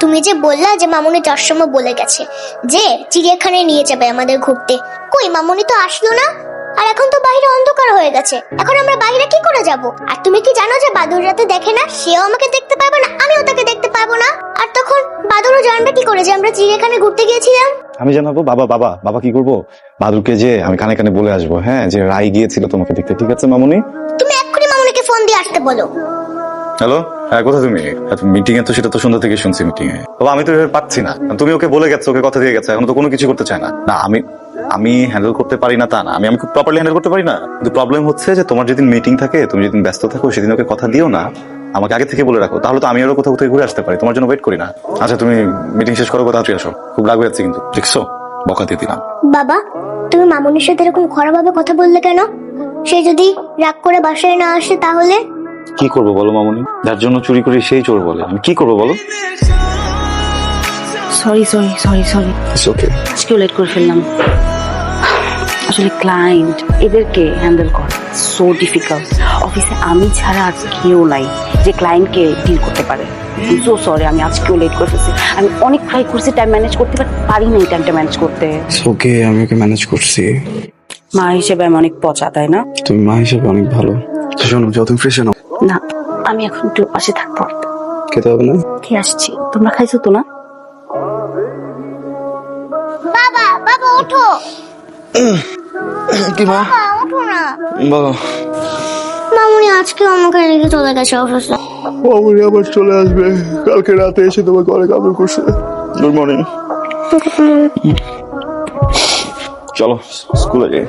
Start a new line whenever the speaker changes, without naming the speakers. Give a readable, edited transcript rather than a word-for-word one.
তুমি যে বললা যে মামুনি যার সময় বলে গেছে যে চিড়িয়াখানায় নিয়ে যাবে আমাদের ঘুরতে, কই মামুনি তো আসলো না। আর এখন তো বাইরে অন্ধকার হয়ে গেছে, এখন আমরা বাইরে কি করে যাব? আর তুমি কি জানো যে বাদুর রাতে দেখে না, সেও আমাকে দেখতে পারবে না, আমিও তাকে দেখতে পারবো না। আর তখন বাদুরও জানবে কি করে যে আমরা চিড়িয়াখানায় ঘুরতে গিয়েছিলাম?
আমি জানাবো। বাবা বাবা বাবা কি করবো, বাদুরকে যে আমি কানে কানে বলে আসবো, হ্যাঁ, যে রাই গিয়েছিল তোমাকে দেখতে। ঠিক আছে মামুনি?
তুমি এক্ষুনি মামুনিকে ফোন দিয়ে আসতে বলো।
হ্যালো, হ্যাঁ, কোথায় তুমি? মিটিং এ তো, সেটা তো সন্ধ্যা থেকে শুনছি মিটিং এ। বাবা আমি তো এভাবে পাচ্ছি না। তুমি ওকে বলে গেছো, ওকে কথা দিয়ে গেছে, এখন তো কোনো কিছু করতে চায় না। না আমি হ্যান্ডেল করতে পারি না তা না, আমি খুব প্রপারলি হ্যান্ডেল করতে পারি না। কিন্তু প্রবলেম হচ্ছে যে তোমার যেদিন মিটিং থাকে, তুমি যেদিন ব্যস্ত থাকো, সেদিন ওকে কথা দিও না, আমাকে আগে থেকে বলে রাখো, তাহলে তো আমি আরো কোথাও কোথাও ঘুরে আসতে পারি, তোমার জন্য ওয়েট করি না। আচ্ছা তুমি মিটিং শেষ করো, কোথাও আসো। খুব রাগ হয়ে যাচ্ছে কিন্তু, দেখছো, বকা দিয়ে দিলাম।
বাবা তুমি মামুনির সাথে এরকম খারাপভাবে কথা বললে কেন? সে যদি রাগ করে বাসায় না আসে তাহলে?
কি করবো বলো মামুনি, যার জন্য চুরি করি সেই চোর বলে। আমি কি করবো বলো?
সরি সরি সরি সরি,
ওকে।
আজকেও লেট করে ফেললাম। আসলে ক্লায়েন্ট, এদেরকে হ্যান্ডেল করা সো ডিফিকাল্ট। অফিসে আমি ছাড়া আর কেউ নাই যে ক্লায়েন্টকে ডিল করতে পারে। সো সরি, আমি আজকেও লেট করে ফেলছি। আমি অনেক ট্রাই করছি টাইম ম্যানেজ করতে, বাট পারি না এই টাইমটা ম্যানেজ করতে।
ওকে, আমি ওকে ম্যানেজ করছি।
মা হিসেবে আমি অনেক পচা, তাই না?
তুমি মা হিসেবে অনেক ভালো। শোনো, যাও তুমি ফ্রেশ হও।
না, আমি এখন একটু পাশে থাকবো।
খেতে হবে না?
খেয়ে আসছি। তোমরা খাইছো তো না?
বাবা বাবা ওঠো,
কি মা?
ওঠো না।
বলো।
মামুনি আজকে আমাকে রেখে চলে গেছে অফিসে।
মামুনি আবার চলে আসবে, কালকে রাতে এসে তোমাকে অনেক আদর করছে। Good morning. চলো স্কুলে যাই।